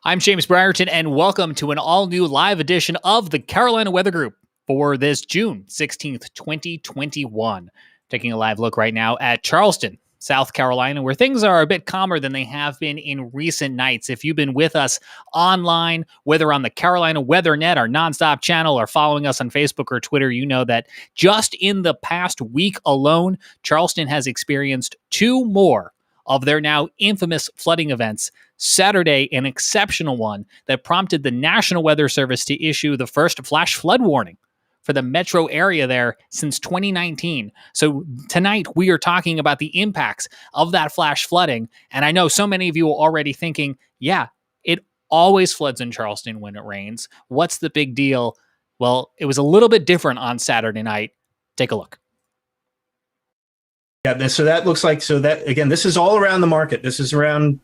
I'm James Brierton, and welcome to an all-new live edition of the Carolina Weather Group for this June 16th, 2021. Taking a live look right now at Charleston, South Carolina, where things are a bit calmer than they have been in recent nights. If you've been with us online, whether on the Carolina Weather Net, our nonstop channel, or following us on Facebook or Twitter, you know that just in the past week alone, Charleston has experienced two more of their now infamous flooding events. Saturday, an exceptional one that prompted the National Weather Service to issue the first flash flood warning for the metro area there since 2019. So tonight we are talking about the impacts of that flash flooding. And I know so many of you are already thinking, yeah, it always floods in Charleston when it rains. What's the big deal? Well, it was a little bit different on Saturday night. Take a look. Yeah, so that looks like, again, this is all around the market. This is around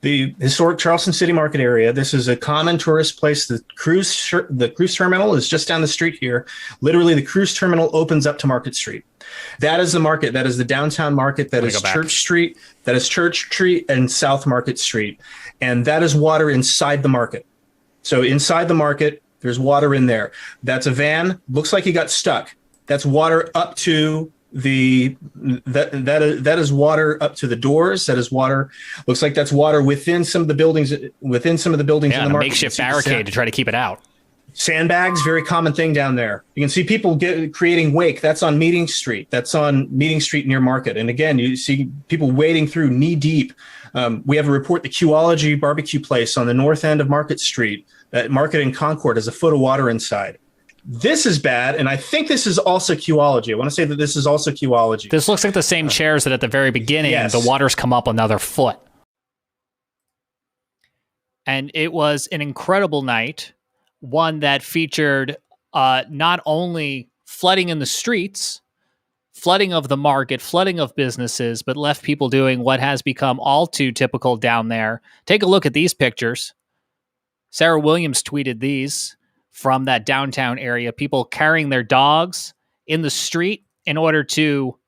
the historic Charleston City Market area. This is a common tourist place. The cruise terminal is just down the street here. Literally, the cruise terminal opens up to Market Street. That is the market. That is the downtown market. That is Church Street. That is Church Street and South Market Street. And that is water inside the market. So inside the market, there's water in there. That's a van. Looks like he got stuck. That's water up to that is water up to the doors. That is water. Looks like that's water within some of the buildings. Within some of the buildings in the market. Makeshift barricade to try to keep it out. Sandbags, very common thing down there. You can see people creating wake. That's on Meeting Street. That's on Meeting Street near Market. And again, you see people wading through knee deep. We have a report, the Qology barbecue place on the north end of Market Street. That Market and Concord has a foot of water inside. This is bad, and I think this is also Qology. I want to say that this is also Qology. This looks like the same chairs that at the very beginning, yes, the water's come up another foot. And it was an incredible night, one that featured not only flooding in the streets, flooding of the market, flooding of businesses, but left people doing what has become all too typical down there. Take a look at these pictures. Sarah Williams tweeted these from that downtown area, people carrying their dogs in the street in order to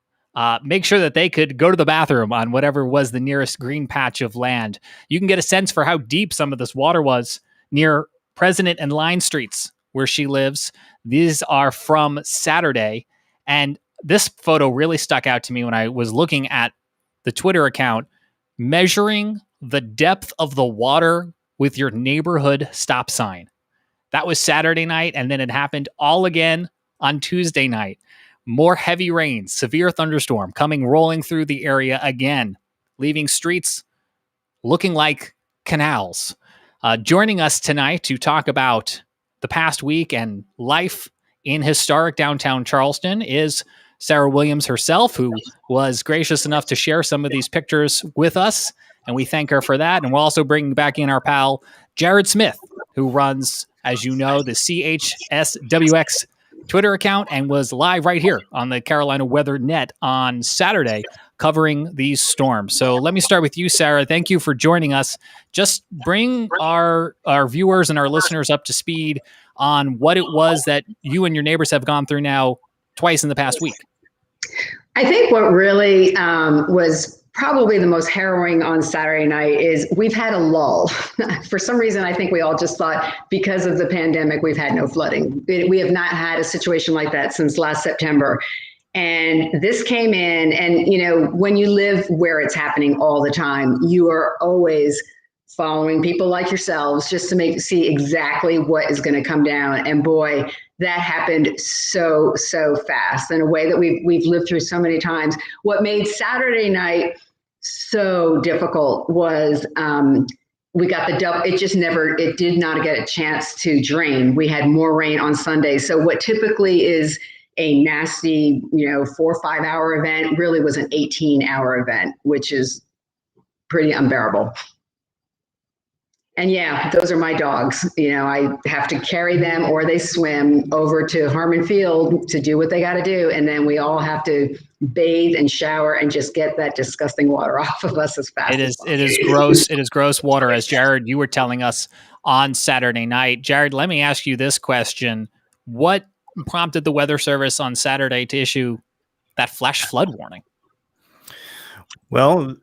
make sure that they could go to the bathroom on whatever was the nearest green patch of land. You can get a sense for how deep some of this water was near President and Line Streets, where she lives. These are from Saturday. And this photo really stuck out to me when I was looking at the Twitter account, measuring the depth of the water with your neighborhood stop sign. That was Saturday night, and then it happened all again on Tuesday night. More heavy rains, severe thunderstorm coming rolling through the area again, leaving streets looking like canals. Joining us tonight to talk about the past week and life in historic downtown Charleston is Sarah Williams herself, who was gracious enough to share some of these pictures with us, and we thank her for that. And we'll also bring back in our pal, Jared Smith, who runs, as you know, the CHSWX Twitter account and was live right here on the Carolina Weather Net on Saturday covering these storms. So let me start with you, Sarah. Thank you for joining us. Just bring our viewers and our listeners up to speed on what it was that you and your neighbors have gone through now twice in the past week. I think what really was probably the most harrowing on Saturday night is we've had a lull. For some reason, I think we all just thought because of the pandemic, we've had no flooding. We have not had a situation like that since last September. And this came in, and you know, when you live where it's happening all the time, you are always following people like yourselves just to see exactly what is going to come down. And boy, that happened so fast in a way that we've lived through so many times. What made Saturday night so difficult was we got the double. It did not get a chance to drain. We had more rain on Sunday. So what typically is a nasty, 4 or 5 hour event really was an 18-hour event, which is pretty unbearable. And yeah, those are my dogs. I have to carry them or they swim over to Harmon Field to do what they got to do. And then we all have to bathe and shower and just get that disgusting water off of us as fast as possible. It is gross. It is gross water, as Jared, you were telling us on Saturday night. Jared, let me ask you this question. What prompted the Weather Service on Saturday to issue that flash flood warning? Well,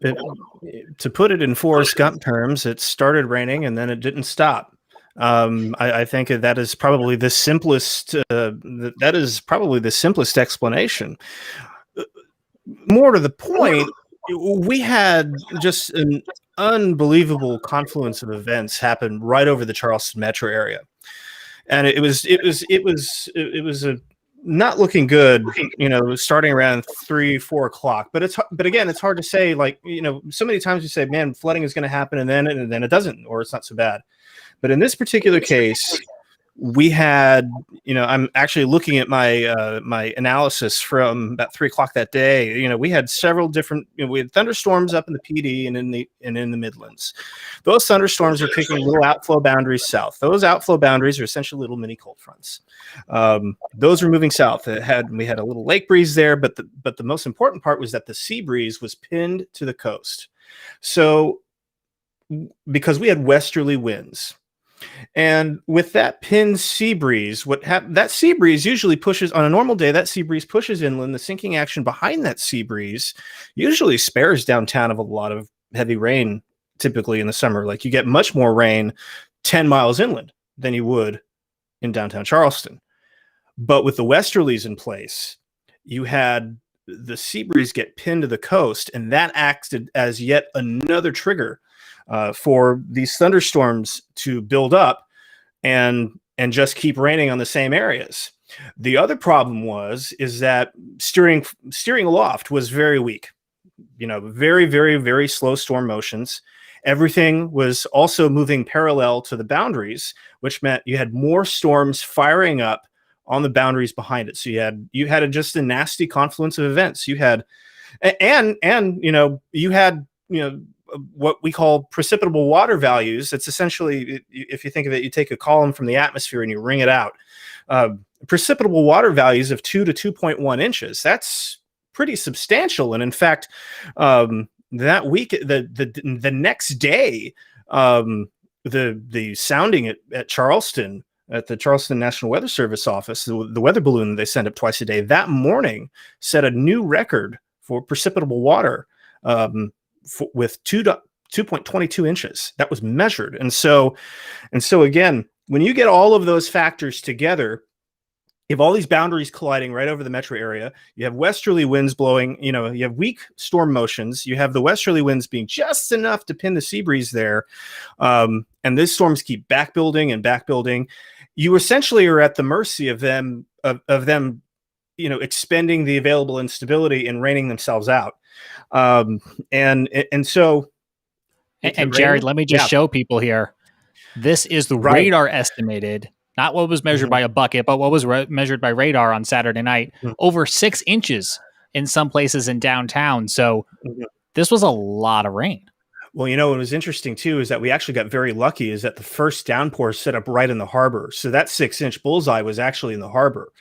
to put it in Forrest Gump terms, it started raining and then it didn't stop. I think that is probably the simplest. That is probably the simplest explanation. More to the point, we had just an unbelievable confluence of events happen right over the Charleston metro area, and it was a not looking good, starting around 3-4 o'clock. But again, it's hard to say. Like, so many times you say, man, flooding is going to happen, and then it doesn't, or it's not so bad. But in this particular case, we had, I'm actually looking at my my analysis from about 3 o'clock that day. We had several different, we had thunderstorms up in the PD and in the Midlands. Those thunderstorms are picking little outflow boundaries south. Those outflow boundaries are essentially little mini cold fronts. Those are moving south. We had a little lake breeze there, but the most important part was that the sea breeze was pinned to the coast. So because we had westerly winds. And with that pinned sea breeze, that sea breeze usually pushes on a normal day. That sea breeze pushes inland. The sinking action behind that sea breeze usually spares downtown of a lot of heavy rain. Typically in the summer, like, you get much more rain 10 miles inland than you would in downtown Charleston. But with the westerlies in place, you had the sea breeze get pinned to the coast, and that acted as yet another trigger for these thunderstorms to build up and just keep raining on the same areas. The other problem is that steering aloft was very weak. Very, very, very slow storm motions. Everything was also moving parallel to the boundaries, which meant you had more storms firing up on the boundaries behind it. So you had just a nasty confluence of events. You had what we call precipitable water values. It's essentially, if you think of it, you take a column from the atmosphere and you wring it out. Precipitable water values of 2 to 2.1 inches. That's pretty substantial. And in fact, that week, the next day, the sounding at Charleston, at the Charleston National Weather Service office, the weather balloon they send up twice a day, that morning set a new record for precipitable water. With 2.22 inches that was measured. And so again, when you get all of those factors together, you have all these boundaries colliding right over the metro area. You have westerly winds blowing, you have weak storm motions. You have the westerly winds being just enough to pin the sea breeze there. And these storms keep back building. You essentially are at the mercy of them, expending the available instability and raining themselves out. And so Jared, let me just show people here. This is the radar estimated, not what was measured by a bucket, but what was measured by radar on Saturday night, over 6 inches in some places in downtown. So this was a lot of rain. Well, what was interesting too is that we actually got very lucky, is that the first downpour set up right in the harbor. So that 6-inch bullseye was actually in the harbor.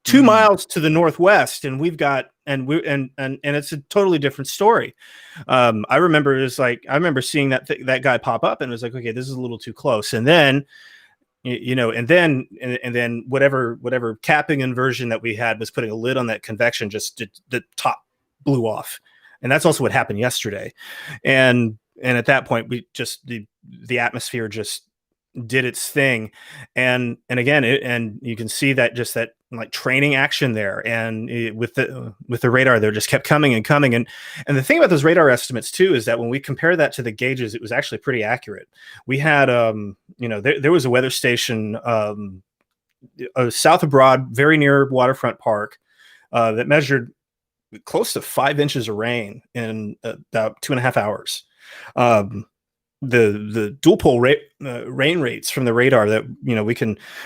2 miles to the northwest, and we've got and it's a totally different story. I remember seeing that guy pop up, and it was like, okay, this is a little too close. And then and then whatever capping inversion that we had was putting a lid on that convection. Just the top blew off, and that's also what happened yesterday. And at that point, we just the atmosphere just did its thing, and again, and you can see that just that like training action there, and with the radar, they just kept coming and coming. And the thing about those radar estimates too is that when we compare that to the gauges, it was actually pretty accurate. We had there was a weather station south of Broad, very near Waterfront Park, that measured close to 5 inches of rain in about 2.5 hours. The dual pole rain rates from the radar that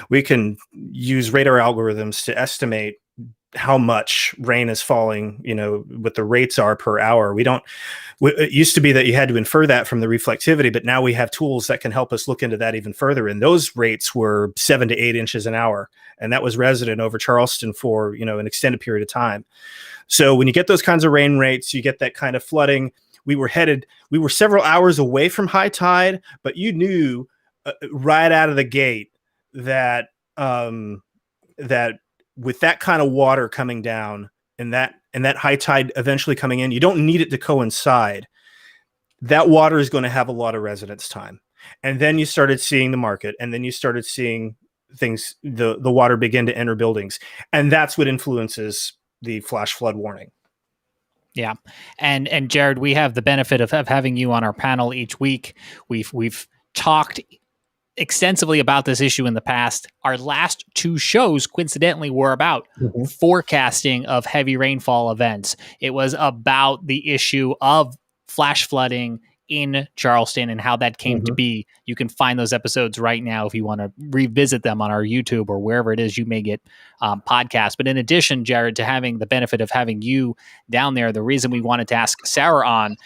we can use radar algorithms to estimate how much rain is falling, what the rates are per hour. It used to be that you had to infer that from the reflectivity, but now we have tools that can help us look into that even further. And those rates were 7 to 8 inches an hour. And that was resident over Charleston for, an extended period of time. So when you get those kinds of rain rates, you get that kind of flooding. We were several hours away from high tide, but you knew right out of the gate that that with that kind of water coming down and and that high tide eventually coming in, you don't need it to coincide. That water is going to have a lot of residence time. And then you started seeing the market, and then you started seeing things, the water begin to enter buildings. And that's what influences the flash flood warning. Yeah. And Jared, we have the benefit of having you on our panel each week. We've talked extensively about this issue in the past. Our last two shows, coincidentally, were about forecasting of heavy rainfall events. It was about the issue of flash flooding in Charleston and how that came to be. You can find those episodes right now if you want to revisit them on our YouTube or wherever it is you may get podcasts. But in addition, Jared, to having the benefit of having you down there, the reason we wanted to ask Sarah on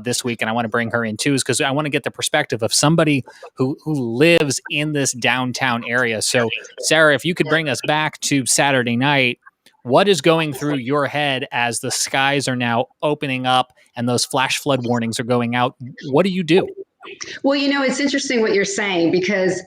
this week, and I want to bring her in too, is because I want to get the perspective of somebody who lives in this downtown area. So Sarah, if you could bring us back to Saturday night, what is going through your head as the skies are now opening up and those flash flood warnings are going out? What do you do? Well, it's interesting what you're saying, because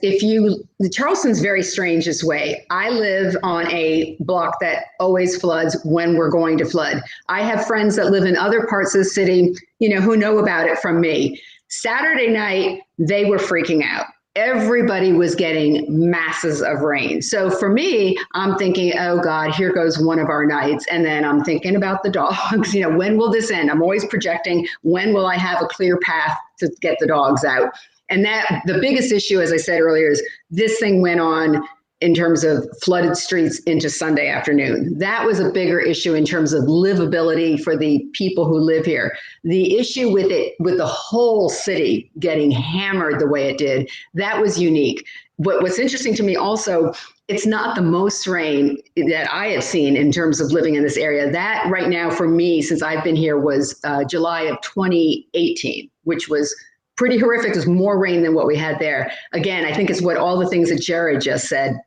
Charleston's very strange this way. I live on a block that always floods when we're going to flood. I have friends that live in other parts of the city, who know about it from me. Saturday night, they were freaking out. Everybody was getting masses of rain. So for me, I'm thinking, oh God, here goes one of our nights. And then I'm thinking about the dogs, when will this end? I'm always projecting, when will I have a clear path to get the dogs out? And that the biggest issue, as I said earlier, is this thing went on in terms of flooded streets into Sunday afternoon. That was a bigger issue in terms of livability for the people who live here. The issue with the whole city getting hammered the way it did, that was unique. What's interesting to me also, it's not the most rain that I have seen in terms of living in this area. That right now for me, since I've been here, was July of 2018, which was pretty horrific. There's more rain than what we had there. Again, I think it's what all the things that Jared just said,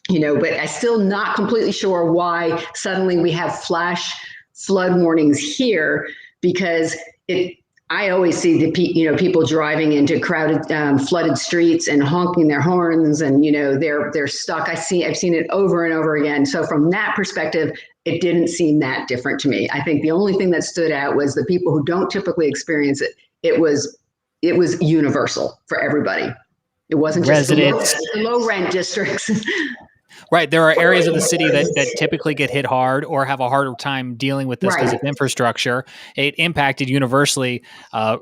but I'm still not completely sure why suddenly we have flash flood warnings here, because I always see the people driving into crowded, flooded streets and honking their horns, and they're stuck. I've seen it over and over again. So from that perspective, it didn't seem that different to me. I think the only thing that stood out was the people who don't typically experience it. It was universal for everybody. It wasn't just the low rent districts. Right. There are areas of the city that typically get hit hard or have a harder time dealing with this because of infrastructure. It impacted universally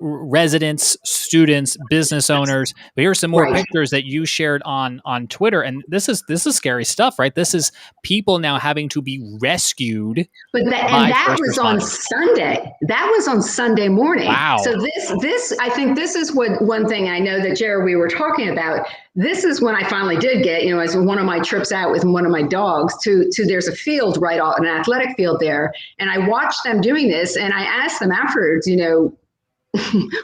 residents, students, business owners. But here's some more pictures that you shared on Twitter. And this is scary stuff, right? This is people now having to be rescued. But that was on Sunday. That was on Sunday morning. Wow. So this I think this is what one thing I know that, Jared, we were talking about. This is when I finally did get, as one of my trips out with one of my dogs to there's a field right off, an athletic field there. And I watched them doing this, and I asked them afterwards,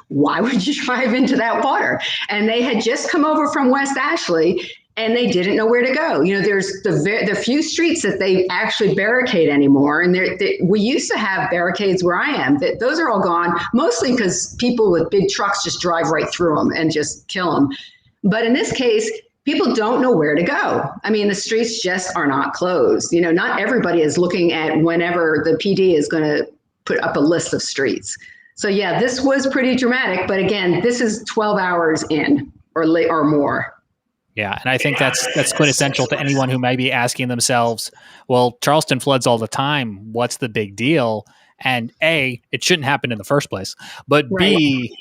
why would you drive into that water? And they had just come over from West Ashley, and they didn't know where to go. There's the few streets that they actually barricade anymore. And we used to have barricades where I am. Those are all gone, mostly because people with big trucks just drive right through them and just kill them. But in this case, people don't know where to go. I mean, the streets just are not closed. Not everybody is looking at whenever the PD is going to put up a list of streets. So yeah, this was pretty dramatic. But again, this is 12 hours in or more. Yeah, and I think that's quintessential to anyone who may be asking themselves, well, Charleston floods all the time. What's the big deal? And A, it shouldn't happen in the first place. But B,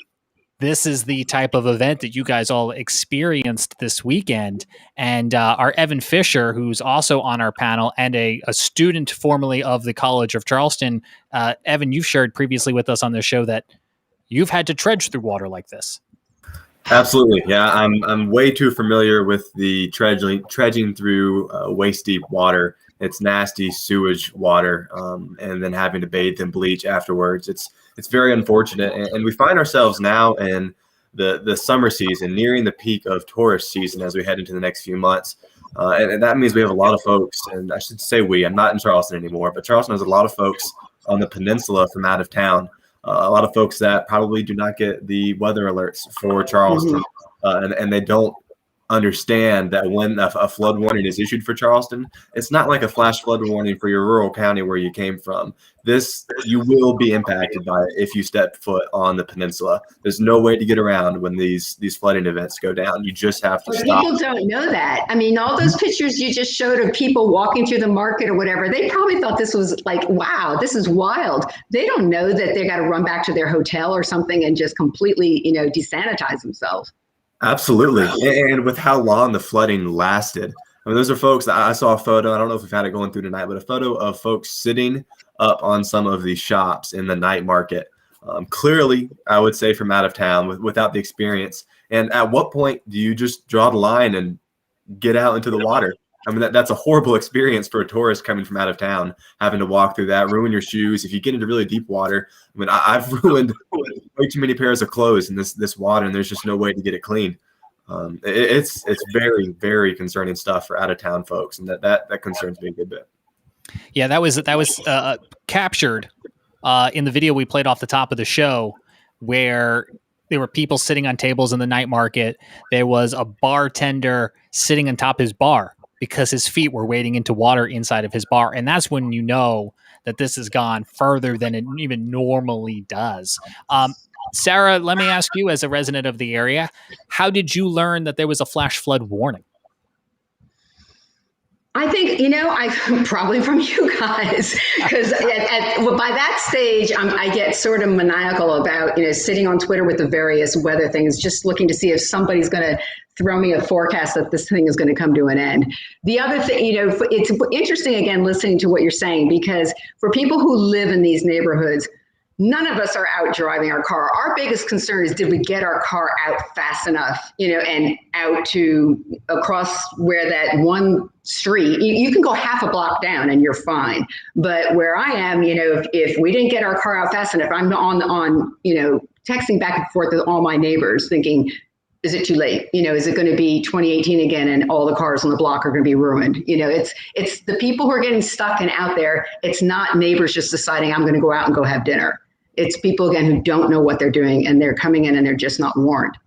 this is the type of event that you guys all experienced this weekend. And our Evan Fisher, who's also on our panel and a student formerly of the College of Charleston. Evan, you've shared previously with us on the show that you've had to trudge through water like this. Absolutely. Yeah, I'm way too familiar with the trudging through waist deep water. It's nasty sewage water, and then having to bathe in bleach afterwards. It's very unfortunate, and we find ourselves now in the summer season, nearing the peak of tourist season as we head into the next few months. And that means we have a lot of folks, and I should say I'm not in Charleston anymore, but Charleston has a lot of folks on the peninsula from out of town. A lot of folks that probably do not get the weather alerts for Charleston, and they don't understand that when a flood warning is issued for Charleston, it's not like a flash flood warning for your rural county where you came from. This, you will be impacted by it if you step foot on the peninsula. There's no way to get around when these flooding events go down. You just have to stop. People don't know that. I mean, all those pictures you just showed of people walking through the market or whatever, they probably thought this was like, wow, this is wild. They don't know that they got to run back to their hotel or something and just completely, desanitize themselves. Absolutely. And with how long the flooding lasted, I mean, those are folks that I saw a photo. I don't know if we've had it going through tonight, but a photo of folks sitting up on some of these shops in the night market. Clearly, I would say from out of town without the experience. And at what point do you just draw the line and get out into the water? I mean, that's a horrible experience for a tourist coming from out of town, having to walk through that, ruin your shoes. If you get into really deep water, I mean, I've ruined way too many pairs of clothes in this water, and there's just no way to get it clean. It's very, very concerning stuff for out of town folks, and that concerns me a good bit. Yeah, that was captured in the video we played off the top of the show, where there were people sitting on tables in the night market. There was a bartender sitting on top of his bar because his feet were wading into water inside of his bar. And that's when you know that this has gone further than it even normally does. Sarah, let me ask you, as a resident of the area, how did you learn that there was a flash flood warning? I think, I probably from you guys, because by that stage, I get sort of maniacal about, sitting on Twitter with the various weather things, just looking to see if somebody's going to throw me a forecast that this thing is going to come to an end. The other thing, it's interesting, again, listening to what you're saying, because for people who live in these neighborhoods, none of us are out driving our car. Our biggest concern is, did we get our car out fast enough, and out to across where that one street, you can go half a block down and you're fine. But where I am, if we didn't get our car out fast enough, I'm on texting back and forth with all my neighbors thinking, is it too late? Is it going to be 2018 again and all the cars on the block are going to be ruined? It's the people who are getting stuck and out there. It's not neighbors just deciding I'm going to go out and go have dinner. It's people, again, who don't know what they're doing, and they're coming in and they're just not warned.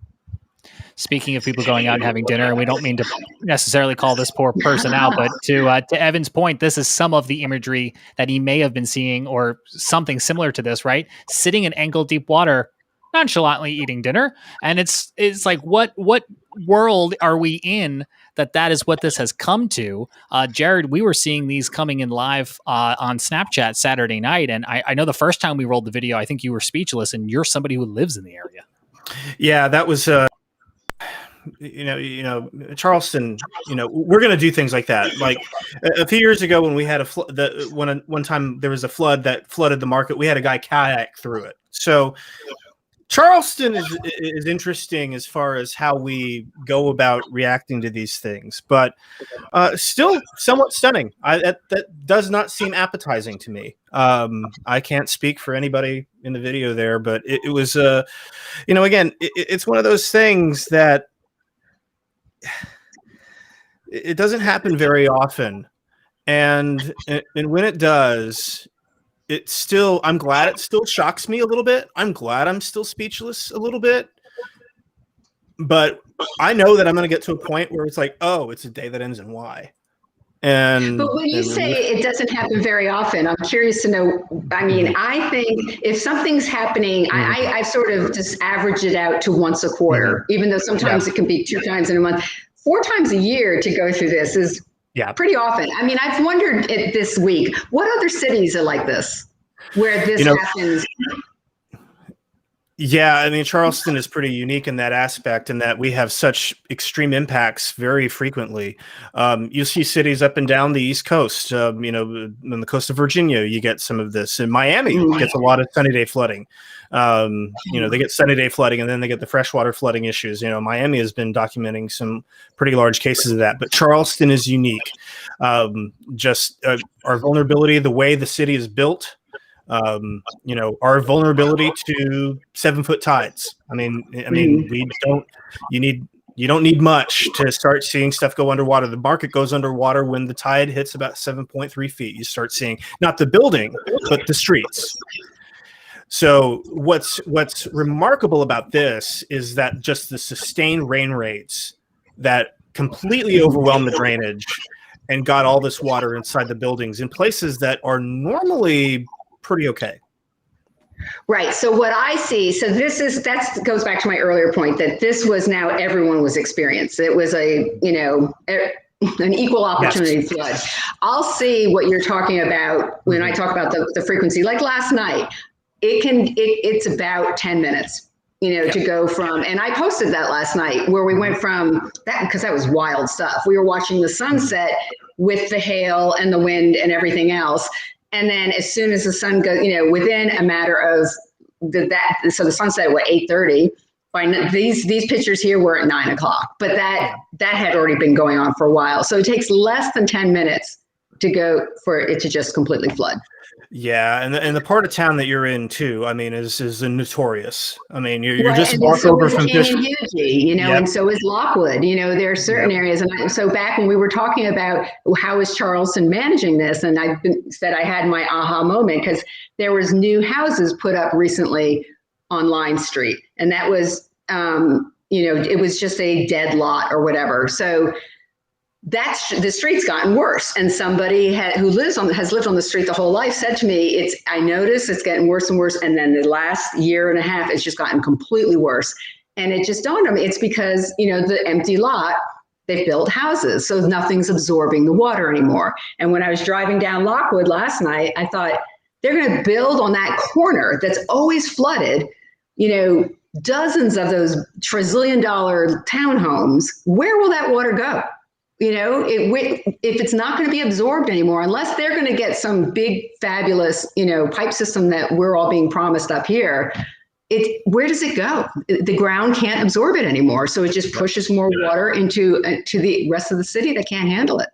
Speaking of people going out and having dinner, and we don't mean to necessarily call this poor person out, but to Evan's point, this is some of the imagery that he may have been seeing, or something similar to this, right? Sitting in ankle deep water, nonchalantly eating dinner. And it's like, what world are we in that is what this has come to? Jared, we were seeing these coming in live on Snapchat Saturday night. And I know the first time we rolled the video, I think you were speechless, and you're somebody who lives in the area. Yeah, that was, Charleston, we're going to do things like that. Like a few years ago when we had one time there was a flood that flooded the market, we had a guy kayak through it. So Charleston is interesting as far as how we go about reacting to these things, but still somewhat stunning. That does not seem appetizing to me. I can't speak for anybody in the video there, but it was, again, it's one of those things that it doesn't happen very often, and when it does, I'm glad it still shocks me a little bit. I'm glad I'm still speechless a little bit, but I know that I'm going to get to a point where it's like, oh, it's a day that ends in Y. But when you say it doesn't happen very often, I'm curious to know. I mean, I think if something's happening, I sort of just average it out to once a quarter, even though sometimes it can be 2 times in a month. 4 times a year to go through this is pretty often. I mean, I've wondered this week, what other cities are like this, where this happens? Yeah, I mean, Charleston is pretty unique in that aspect, in that we have such extreme impacts very frequently. You see cities up and down the East Coast, on the coast of Virginia, you get some of this. In Miami, gets a lot of sunny day flooding. They get sunny day flooding, and then they get the freshwater flooding issues. Miami has been documenting some pretty large cases of that, but Charleston is unique. Our vulnerability, the way the city is built, our vulnerability to 7-foot tides. You don't need much to start seeing stuff go underwater. The market goes underwater when the tide hits about 7.3 feet. You start seeing not the building, but the streets. So what's remarkable about this is that just the sustained rain rates that completely overwhelmed the drainage and got all this water inside the buildings in places that are normally pretty okay. Right. So what I see, so that goes back to my earlier point that this was now everyone was experienced. It was an equal opportunity flood. I'll see what you're talking about when I talk about the frequency. Like last night, it's about 10 minutes, to go from, and I posted that last night where we went from that, because that was wild stuff. We were watching the sunset with the hail and the wind and everything else. And then as soon as the sun goes, within a matter of so the sunset at 8:30. By these pictures here were at 9 o'clock, but that had already been going on for a while. So it takes less than 10 minutes to go for it to just completely flood. Yeah, and the part of town that you're in too, I mean, is notorious. I mean, you're just walk over from Hugie, and so is Lockwood. There are certain areas, and so back when we were talking about how is Charleston managing this, and said I had my aha moment because there was new houses put up recently on Line Street, and that was, it was just a dead lot or whatever. So the street's gotten worse. And somebody who has lived on the street the whole life said to me, I notice it's getting worse and worse. And then the last year and a half, it's just gotten completely worse. And it just dawned on me, it's because, the empty lot, they've built houses, so nothing's absorbing the water anymore. And when I was driving down Lockwood last night, I thought they're going to build on that corner that's always flooded, dozens of those trillion-dollar townhomes. Where will that water go? If it's not going to be absorbed anymore, unless they're going to get some big, fabulous, pipe system that we're all being promised up here, where does it go? The ground can't absorb it anymore. So it just pushes more water into to the rest of the city that can't handle it.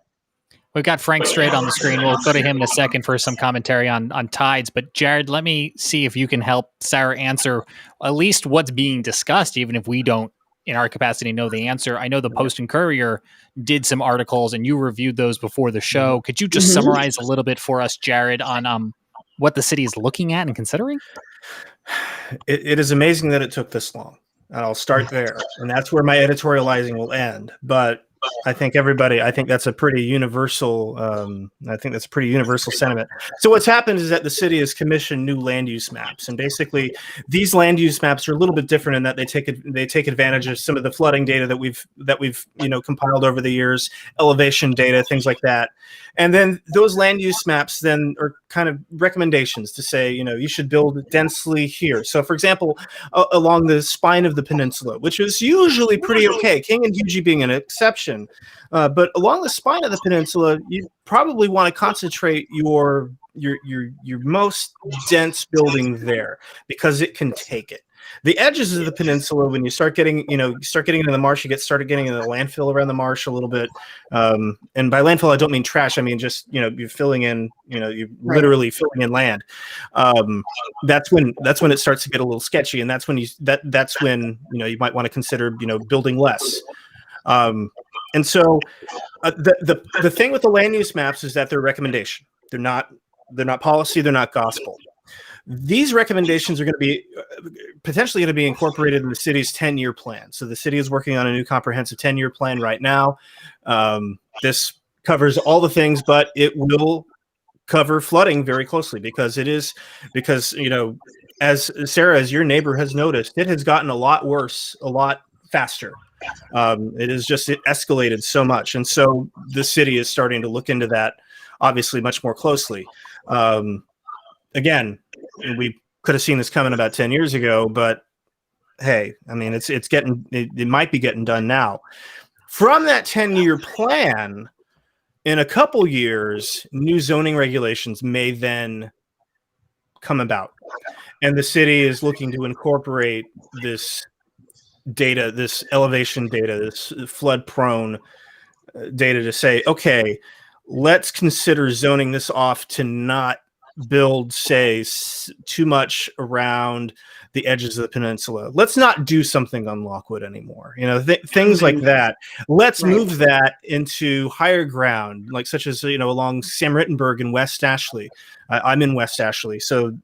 We've got Frank Strait on the screen. We'll go to him in a second for some commentary on tides. But Jared, let me see if you can help Sarah answer at least what's being discussed, even if we don't, in our capacity, know the answer. I know the Post and Courier did some articles and you reviewed those before the show. Could you just summarize a little bit for us, Jared, on what the city is looking at and considering? It is amazing that it took this long. And I'll start there. And that's where my editorializing will end. But I think that's a pretty universal. Sentiment. So what's happened is that the city has commissioned new land use maps, and basically these land use maps are a little bit different in that they take advantage of some of the flooding data that we've compiled over the years, elevation data, things like that, and then those land use maps then are kind of recommendations to say you should build densely here. So for example, along the spine of the peninsula, which is usually pretty okay, King and Hugie being an exception. But along the spine of the peninsula, you probably want to concentrate your most dense building there because it can take it. The edges of the peninsula, when you start getting into the marsh, you start getting into the landfill around the marsh a little bit. And by landfill, I don't mean trash. I mean just you're filling in, you're literally filling in land. That's when it starts to get a little sketchy, and that's when you might want to consider building less. And so the thing with the land use maps is that they're recommendation. They're not policy. They're not gospel. These recommendations are going to be potentially going to be incorporated in the city's 10-year plan. So the city is working on a new comprehensive 10-year plan right now. This covers all the things, but it will cover flooding very closely because as Sarah, as your neighbor has noticed, it has gotten a lot worse, a lot faster. It escalated so much. And so the city is starting to look into that obviously much more closely. Again, we could have seen this coming about 10 years ago, but hey, I mean, it might be getting done now. From that 10-year plan, in a couple years, new zoning regulations may then come about. And the city is looking to incorporate this data, this elevation data, this flood prone data to say, okay, let's consider zoning this off to not build, say, too much around the edges of the peninsula. Let's not do something on Lockwood anymore. Things like that. Let's move that into higher ground, like such as, along Sam Rittenberg in West Ashley. I'm in West Ashley. So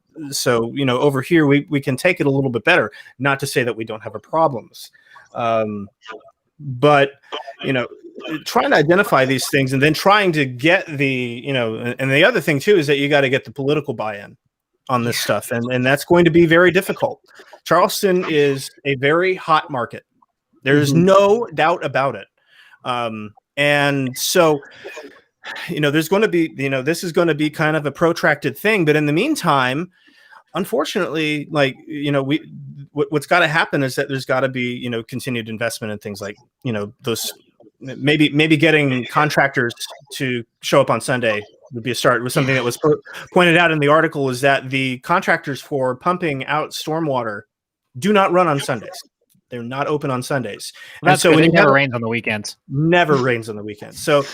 over here, we can take it a little bit better, not to say that we don't have our problems. But, trying to identify these things and then trying to get and the other thing too is that you got to get the political buy-in on this stuff. And that's going to be very difficult. Charleston is a very hot market. There's no doubt about it. And so, there's going to be, this is going to be kind of a protracted thing. But in the meantime, unfortunately, what's got to happen is that there's got to be, continued investment in things like, those maybe getting contractors to show up on Sunday would be a start. It was something that was pointed out in the article, is that the contractors for pumping out stormwater do not run on Sundays. They're not open on Sundays. Well, and so when it never rains on the weekends. Never rains on the weekends. So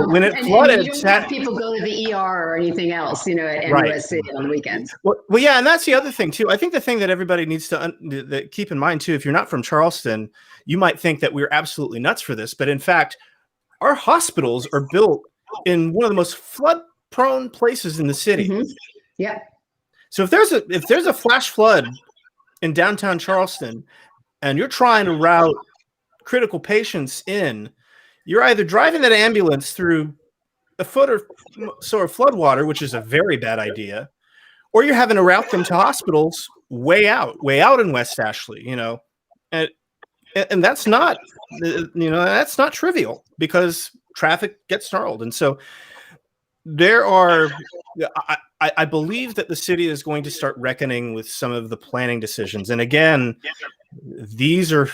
when it flooded, you don't have people go to the ER or anything else, at NUSC on the weekends. Well, yeah, and that's the other thing too. I think the thing that everybody needs to keep in mind too, if you're not from Charleston, you might think that we're absolutely nuts for this, but in fact, our hospitals are built in one of the most flood-prone places in the city. Yeah. So if there's a flash flood in downtown Charleston, and you're trying to route critical patients in, you're either driving that ambulance through a foot or so of floodwater, which is a very bad idea, or you're having to route them to hospitals way out in West Ashley, and that's not, that's not trivial, because traffic gets snarled. And so I believe that the city is going to start reckoning with some of the planning decisions. And again, these are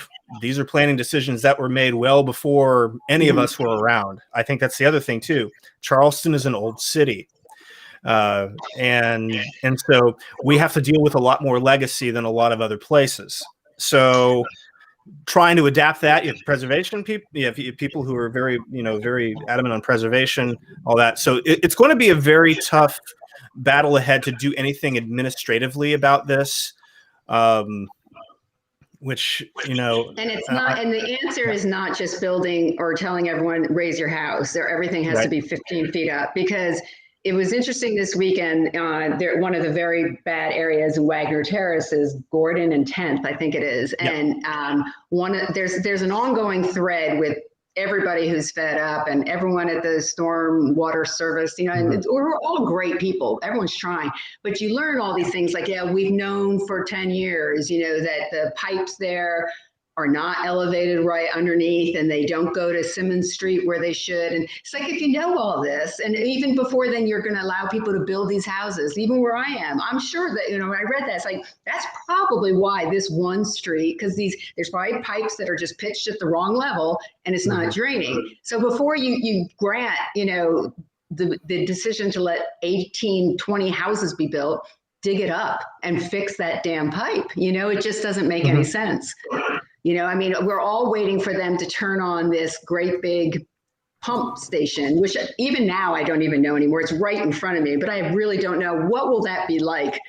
planning decisions that were made well before any of us were around. I think that's the other thing too. Charleston is an old city. And so we have to deal with a lot more legacy than a lot of other places. So trying to adapt that, you have preservation people, you have people who are very, very adamant on preservation, all that. So it's going to be a very tough battle ahead to do anything administratively about this. Which, and it's not, and the answer is not just building or telling everyone raise your house. Everything has to be 15 feet up, because it was interesting this weekend. One of the very bad areas in Wagner Terrace is Gordon and 10th, I think it is. Yep. And there's an ongoing thread with everybody who's fed up and everyone at the storm water service, and we're all great people. Everyone's trying, but you learn all these things like, we've known for 10 years, that the pipes there are not elevated right underneath, and they don't go to Simmons Street where they should. And it's like, if you know all this, and even before then, you're going to allow people to build these houses, even where I am. I'm sure that, when I read that, it's like, that's probably why this one street, because there's probably pipes that are just pitched at the wrong level and it's not draining. So before you grant, the decision to let 18, 20 houses be built, dig it up and fix that damn pipe. It just doesn't make any sense. We're all waiting for them to turn on this great big pump station, which even now I don't even know anymore. It's right in front of me, but I really don't know. What will that be like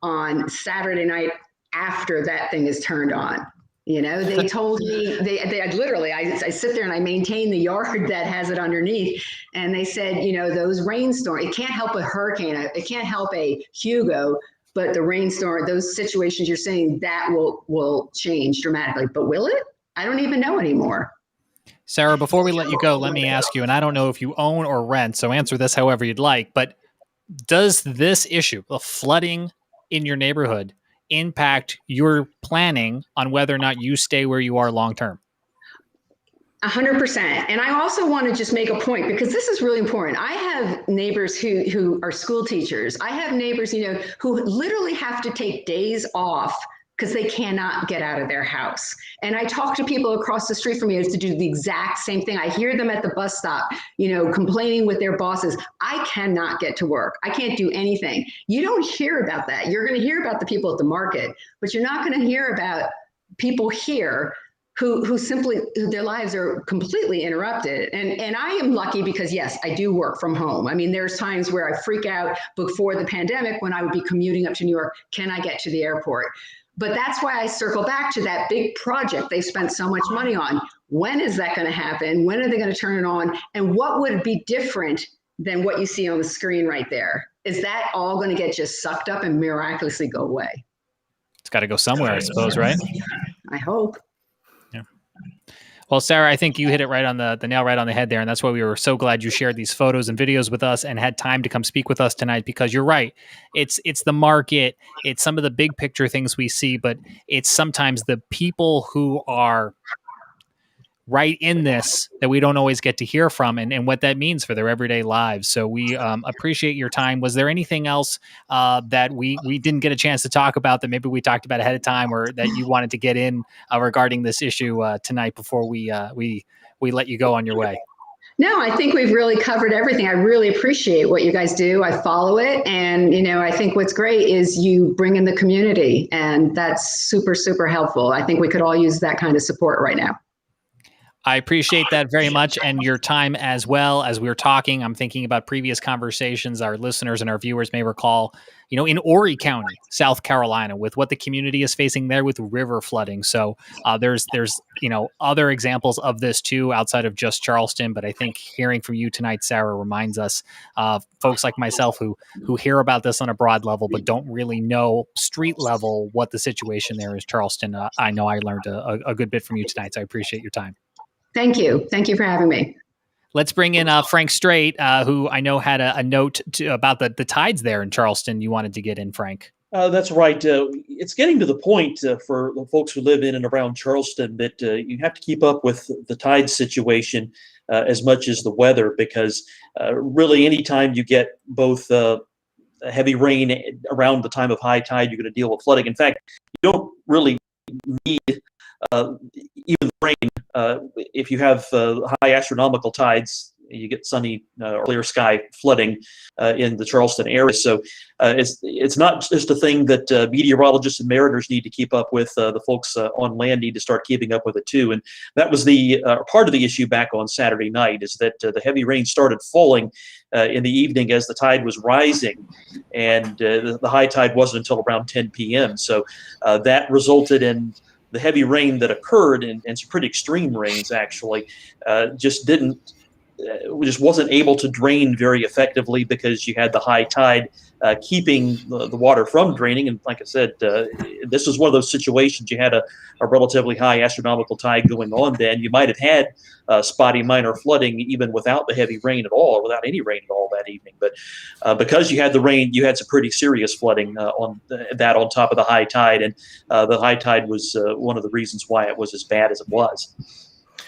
on Saturday night after that thing is turned on? They told me, they literally, I sit there and I maintain the yard that has it underneath. And they said, those rainstorms, it can't help a hurricane. It can't help a Hugo. But the rainstorm, those situations you're saying, that will change dramatically. But will it? I don't even know anymore. Sarah, before we let you go, let me ask you, and I don't know if you own or rent, so answer this however you'd like, but does this issue of flooding in your neighborhood impact your planning on whether or not you stay where you are long-term? 100%. And I also want to just make a point, because this is really important. I have neighbors who are school teachers. I have neighbors, who literally have to take days off because they cannot get out of their house. And I talk to people across the street from me to do the exact same thing. I hear them at the bus stop, complaining with their bosses. I cannot get to work. I can't do anything. You don't hear about that. You're going to hear about the people at the market, but you're not going to hear about people here who simply, their lives are completely interrupted. And I am lucky because, yes, I do work from home. There's times where I freak out before the pandemic when I would be commuting up to New York. Can I get to the airport? But that's why I circle back to that big project they spent so much money on. When is that going to happen? When are they going to turn it on? And what would be different than what you see on the screen right there? Is that all going to get just sucked up and miraculously go away? It's got to go somewhere, I suppose, right? I hope. Well, Sarah, I think you hit it right on the nail right on the head there. And that's why we were so glad you shared these photos and videos with us and had time to come speak with us tonight, because you're right. It's the market. It's some of the big picture things we see, but it's sometimes the people who are right in this that we don't always get to hear from, and what that means for their everyday lives. So we appreciate your time. Was there anything else that we didn't get a chance to talk about that maybe we talked about ahead of time, or that you wanted to get in regarding this issue tonight before we let you go on your way? No, I think we've really covered everything. I really appreciate what you guys do. I follow it. And, I think what's great is you bring in the community, and that's super, super helpful. I think we could all use that kind of support right now. I appreciate that very much, and your time as well. As we were talking, I'm thinking about previous conversations our listeners and our viewers may recall, in Horry County, South Carolina, with what the community is facing there with river flooding. So there's other examples of this too, outside of just Charleston. But I think hearing from you tonight, Sarah, reminds us, folks like myself who hear about this on a broad level but don't really know street level what the situation there is. Charleston, I know I learned a good bit from you tonight, so I appreciate your time. Thank you. Thank you for having me. Let's bring in Frank Strait, who I know had a note about the tides there in Charleston you wanted to get in, Frank. That's right. It's getting to the point for the folks who live in and around Charleston that you have to keep up with the tide situation as much as the weather, because really anytime you get both heavy rain around the time of high tide, you're going to deal with flooding. In fact, you don't really need even the rain. If you have high astronomical tides, you get sunny, clear sky flooding in the Charleston area. So it's not just a thing that meteorologists and mariners need to keep up with. The folks on land need to start keeping up with it too. And that was the part of the issue back on Saturday night, is that the heavy rain started falling in the evening as the tide was rising, and the high tide wasn't until around 10 p.m. So that resulted in the heavy rain that occurred, and some pretty extreme rains actually, just wasn't able to drain very effectively, because you had the high tide keeping the water from draining. And like I said, this was one of those situations. You had a relatively high astronomical tide going on then. You might have had spotty minor flooding even without the heavy rain at all, or without any rain at all that evening. But because you had the rain, you had some pretty serious flooding on top of the high tide. And the high tide was one of the reasons why it was as bad as it was.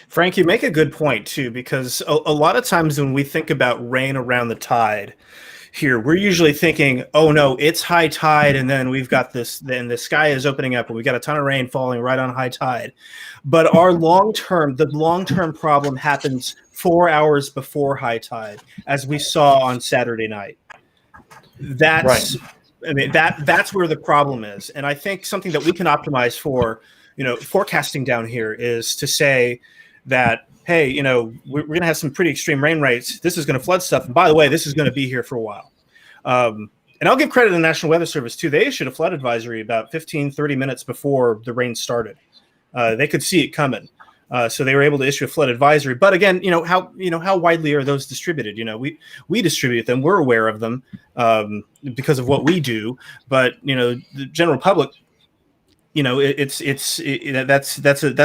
Frank, you make a good point too, because a lot of times when we think about rain around the tide here, we're usually thinking, oh no, it's high tide, and then we've got this, then the sky is opening up and we got a ton of rain falling right on high tide. But the long-term problem happens 4 hours before high tide, as we saw on Saturday night. That's right. I mean, that's where the problem is. And I think something that we can optimize for, forecasting down here, is to say that, hey, we're going to have some pretty extreme rain rates. This is going to flood stuff. And by the way, this is going to be here for a while. And I'll give credit to the National Weather Service too. They issued a flood advisory about 15, 30 minutes before the rain started. They could see it coming. So they were able to issue a flood advisory. But again, how widely are those distributed? We distribute them. We're aware of them because of what we do. But, the general public, that's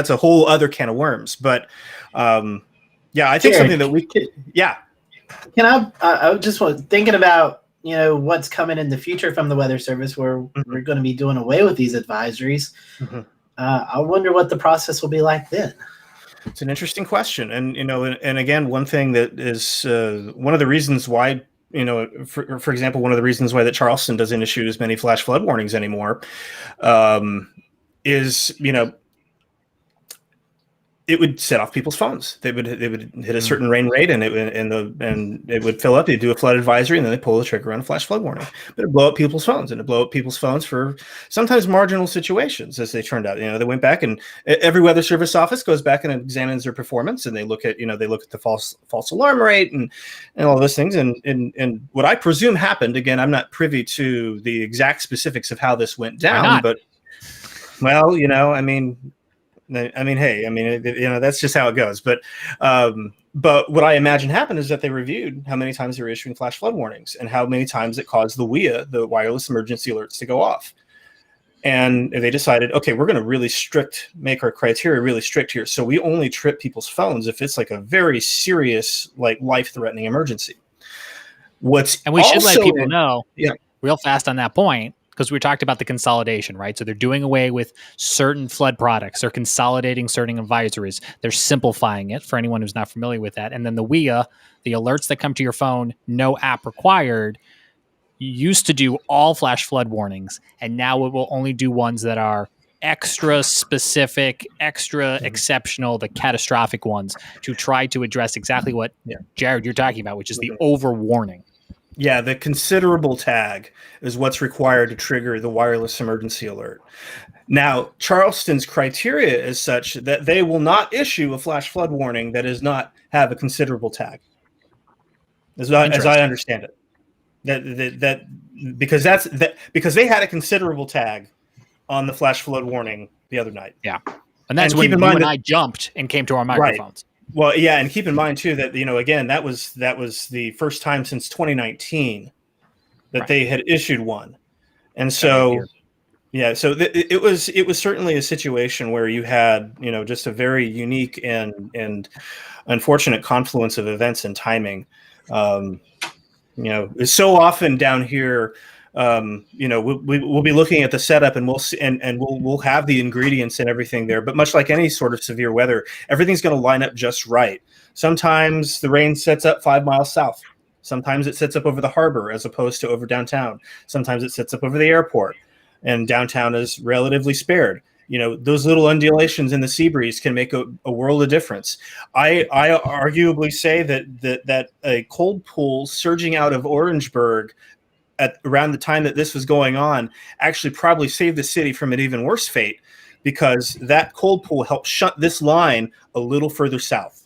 a whole other can of worms. But I think something that we could, Can I just was thinking about, what's coming in the future from the Weather Service, where we're going to be doing away with these advisories. Mm-hmm. I wonder what the process will be like then. It's an interesting question. And, and again, one thing that is one of the reasons why, for example, one of the reasons why that Charleston doesn't issue as many flash flood warnings anymore is, it would set off people's phones. They would hit a certain rain rate, and it would fill up. They'd do a flood advisory, and then they pull the trigger on a flash flood warning. But it'd blow up people's phones, and it'd blow up people's phones for sometimes marginal situations, as they turned out. They went back, and every weather service office goes back and examines their performance, and they look at the false alarm rate and all those things. And what I presume happened, again, I'm not privy to the exact specifics of how this went down, but that's just how it goes. But what I imagine happened is that they reviewed how many times they were issuing flash flood warnings and how many times it caused the WEA, the wireless emergency alerts, to go off. And they decided, okay, we're going to make our criteria really strict here. So we only trip people's phones if it's like a very serious, like life-threatening emergency. And we should let people know, yeah, real fast on that point, because we talked about the consolidation, right? So they're doing away with certain flood products. They're consolidating certain advisories. They're simplifying it for anyone who's not familiar with that. And then the WIA, the alerts that come to your phone, no app required, used to do all flash flood warnings, and now it will only do ones that are extra specific, extra exceptional, the catastrophic ones, to try to address exactly what, Jared, you're talking about, which is the over warning. Yeah, the considerable tag is what's required to trigger the wireless emergency alert. Now, Charleston's criteria is such that they will not issue a flash flood warning that does not have a considerable tag, as I understand it. Because they had a considerable tag on the flash flood warning the other night. Yeah, and that's when you and I jumped and came to our microphones. Right. Well, yeah, and keep in mind too that again that was the first time since 2019 that they had issued one, and so it was certainly a situation where you had just a very unique and unfortunate confluence of events and timing. So often down here, we'll be looking at the setup and we'll see, and we'll have the ingredients and everything there. But much like any sort of severe weather, everything's going to line up just right. Sometimes the rain sets up 5 miles south. Sometimes it sets up over the harbor as opposed to over downtown. Sometimes it sets up over the airport, and downtown is relatively spared. Those little undulations in the sea breeze can make a world of difference. I arguably say that a cold pool surging out of Orangeburg at around the time that this was going on actually probably saved the city from an even worse fate, because that cold pool helped shunt this line a little further south.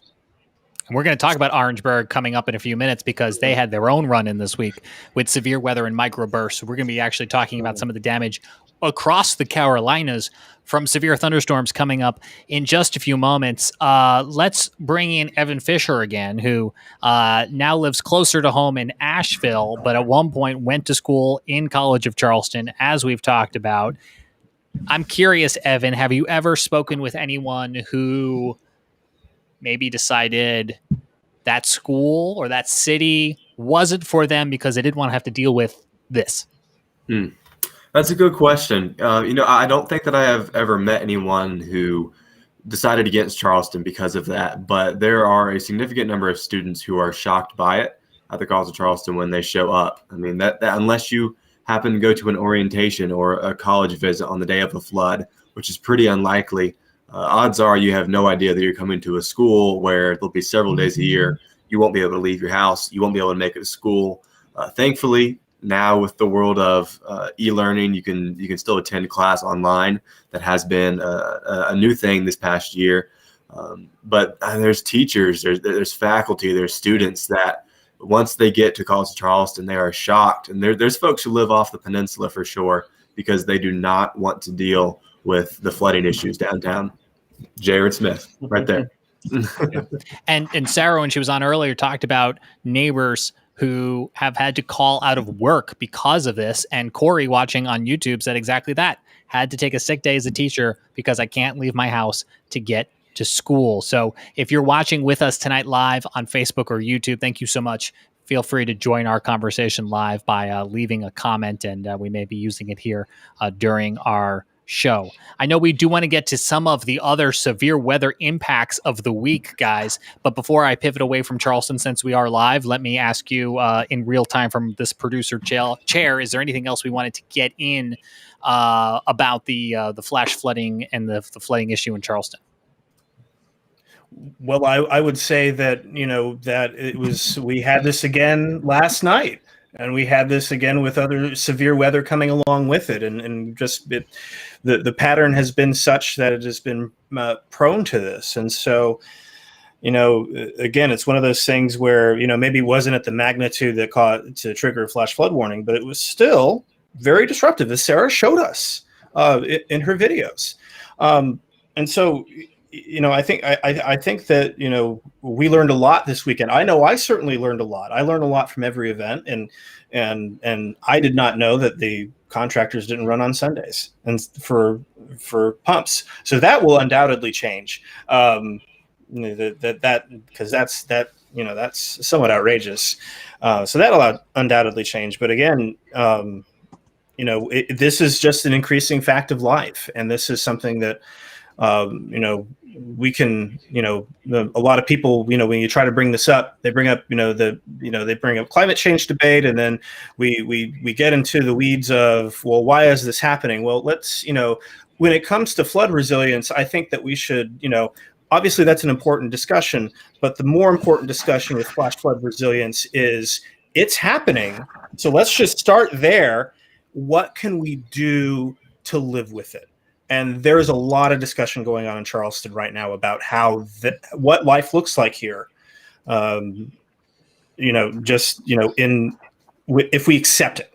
And we're going to talk about Orangeburg coming up in a few minutes, because they had their own run in this week with severe weather and microbursts. So we're going to be actually talking about some of the damage across the Carolinas from severe thunderstorms coming up in just a few moments. Let's bring in Evan Fisher again, who now lives closer to home in Asheville, but at one point went to school in College of Charleston, as we've talked about. I'm curious, Evan, have you ever spoken with anyone who maybe decided that school or that city wasn't for them because they didn't want to have to deal with this? That's a good question. I don't think that I have ever met anyone who decided against Charleston because of that, but there are a significant number of students who are shocked by it at the College of Charleston when they show up. I mean, that unless you happen to go to an orientation or a college visit on the day of the flood, which is pretty unlikely, odds are you have no idea that you're coming to a school where there'll be several days a year you won't be able to leave your house, you won't be able to make it to school. Thankfully, now with the world of e-learning, you can still attend class online. That has been a new thing this past year. But there's teachers, there's faculty, there's students that once they get to College of Charleston, they are shocked. And there's folks who live off the peninsula for sure, because they do not want to deal with the flooding issues downtown. Jared Smith, right there. And Sarah, when she was on earlier, talked about neighbors who have had to call out of work because of this. And Corey, watching on YouTube, said exactly that. Had to take a sick day as a teacher because I can't leave my house to get to school. So if you're watching with us tonight live on Facebook or YouTube, thank you so much. Feel free to join our conversation live by leaving a comment, and we may be using it here during our show. I know we do want to get to some of the other severe weather impacts of the week, guys, but before I pivot away from Charleston, since we are live, let me ask you in real time from this producer chair, is there anything else we wanted to get in about the flash flooding and the flooding issue in Charleston? Well, I would say that, that we had this again last night. And we had this again with other severe weather coming along with it. And just the pattern has been such that it has been prone to this. And so, again, it's one of those things where, maybe it wasn't at the magnitude that caused to trigger a flash flood warning, but it was still very disruptive, as Sarah showed us in her videos. And so I think that we learned a lot this weekend. I know I certainly learned a lot. I learned a lot from every event, and I did not know that the contractors didn't run on Sundays and for pumps. So that will undoubtedly change. Because that's somewhat outrageous. So that'll undoubtedly change. But again, this is just an increasing fact of life, and this is something that we can, a lot of people, when you try to bring this up, they bring up, they bring up climate change debate, and then we get into the weeds of, well, why is this happening? Well, let's, when it comes to flood resilience, I think that we should, obviously that's an important discussion, but the more important discussion with flash flood resilience is it's happening. So let's just start there. What can we do to live with it? And there is a lot of discussion going on in Charleston right now about what life looks like here. If we accept it.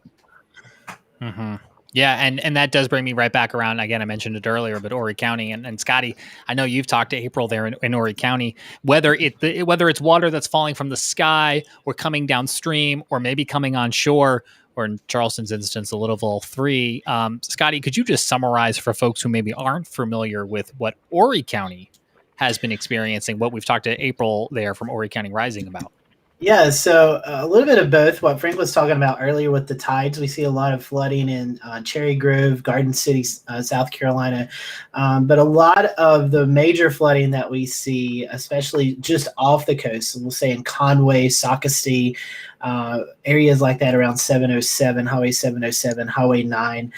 Mm-hmm. Yeah, and that does bring me right back around. Again, I mentioned it earlier, but Horry County and Scotty, I know you've talked to April there in Horry County. Whether it's water that's falling from the sky or coming downstream or maybe coming on shore, or in Charleston's instance, the Littleville 3. Scotty, could you just summarize for folks who maybe aren't familiar with what Horry County has been experiencing, what we've talked to April there from Horry County Rising about? Yeah, so a little bit of both. What Frank was talking about earlier with the tides, we see a lot of flooding in Cherry Grove, Garden City, South Carolina. But a lot of the major flooding that we see, especially just off the coast, so we'll say in Conway, Socastee, areas like that around 707, Highway 707, Highway 9,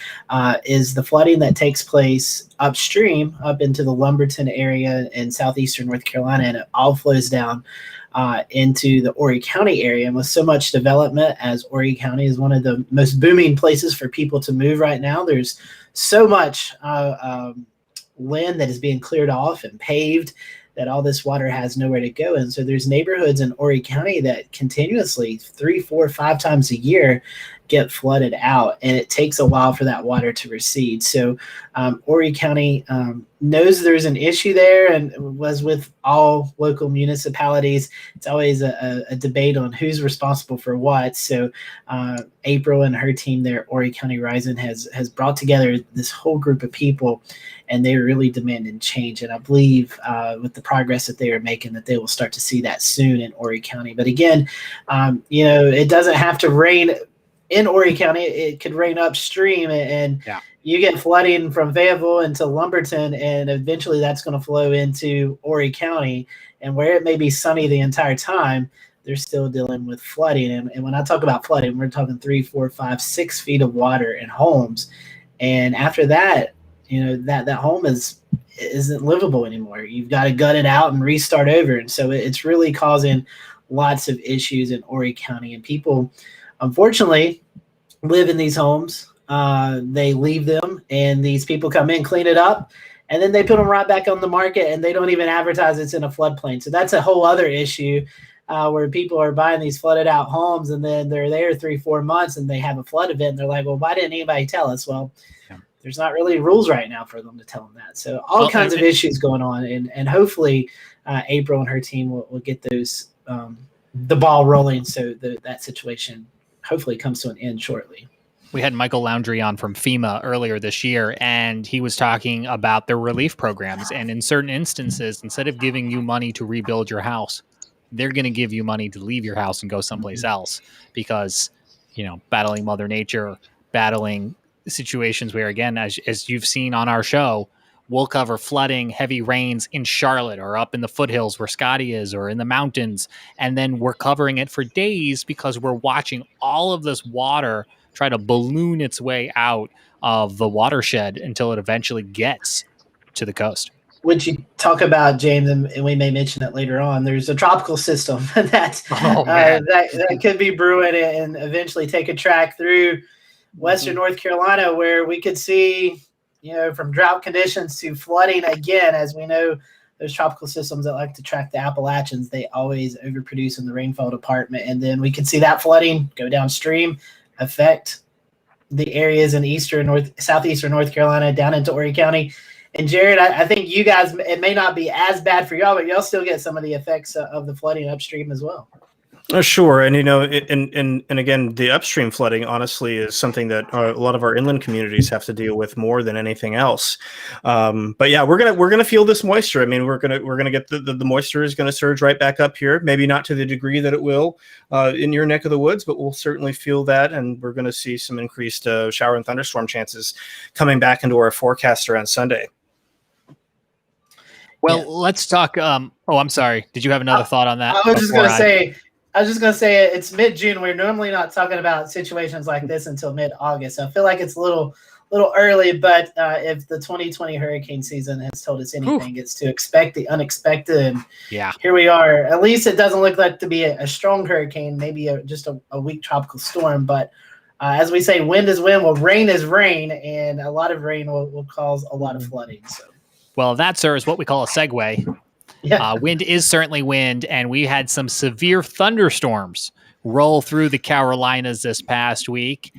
is the flooding that takes place upstream up into the Lumberton area in southeastern North Carolina, and it all flows down into the Horry County area. And with so much development, as Horry County is one of the most booming places for people to move right now, there's so much land that is being cleared off and paved that all this water has nowhere to go. And so there's neighborhoods in Horry County that continuously 3, 4, 5 times a year get flooded out, and it takes a while for that water to recede. So Horry County knows there's an issue there, and was with all local municipalities. It's always a debate on who's responsible for what. So April and her team there, Horry County Rising, has brought together this whole group of people, and they're really demanding change. And I believe with the progress that they are making, that they will start to see that soon in Horry County. But again, it doesn't have to rain in Horry County. It could rain upstream, and you get flooding from Fayetteville into Lumberton, and eventually that's going to flow into Horry County. And where it may be sunny the entire time, they're still dealing with flooding. And when I talk about flooding, we're talking 3, 4, 5, 6 feet of water in homes. And after that, that home isn't livable anymore. You've got to gut it out and restart over. And so it's really causing lots of issues in Horry County. And people, unfortunately, live in these homes. They leave them, and these people come in, clean it up, and then they put them right back on the market, and they don't even advertise it's in a floodplain. So that's a whole other issue where people are buying these flooded out homes, and then they're there 3, 4 months, and they have a flood event, and they're like, well, why didn't anybody tell us? Well, there's not really rules right now for them to tell them that. So all kinds of issues going on, and hopefully April and her team will get those the ball rolling, so that situation hopefully comes to an end shortly. We had Michael Laundrie on from FEMA earlier this year, and he was talking about their relief programs. And in certain instances, instead of giving you money to rebuild your house, they're going to give you money to leave your house and go someplace else, because, battling Mother Nature, battling situations where, again, as you've seen on our show, we'll cover flooding, heavy rains in Charlotte or up in the foothills where Scotty is, or in the mountains. And then we're covering it for days because we're watching all of this water try to balloon its way out of the watershed until it eventually gets to the coast. Which you talk about, James, and we may mention it later on, there's a tropical system that could be brewing and eventually take a track through Western North Carolina, where we could see, from drought conditions to flooding again. As we know, those tropical systems that like to track the Appalachians, they always overproduce in the rainfall department. And then we could see that flooding go downstream, affect the areas in southeastern North Carolina down into Horry County. And Jared, I think you guys, it may not be as bad for y'all, but y'all still get some of the effects of the flooding upstream as well. Sure, and and again, the upstream flooding honestly is something that a lot of our inland communities have to deal with more than anything else. But yeah, we're gonna feel this moisture. I mean, we're gonna get the moisture is gonna surge right back up here. Maybe not to the degree that it will in your neck of the woods, but we'll certainly feel that, and we're gonna see some increased shower and thunderstorm chances coming back into our forecast around Sunday. Well, let's talk. I'm sorry. Did you have another thought on that? I was just gonna say it's mid-June. We're normally not talking about situations like this until mid-August. I feel like it's a little early, but if the 2020 hurricane season has told us anything, it's to expect the unexpected. And here we are. At least it doesn't look like to be a strong hurricane, maybe just a weak tropical storm. But as we say, wind is wind. Well, rain is rain, and a lot of rain will cause a lot of flooding. So, well, that, sir, is what we call a segue. Yeah. Wind is certainly wind, and we had some severe thunderstorms roll through the Carolinas this past week,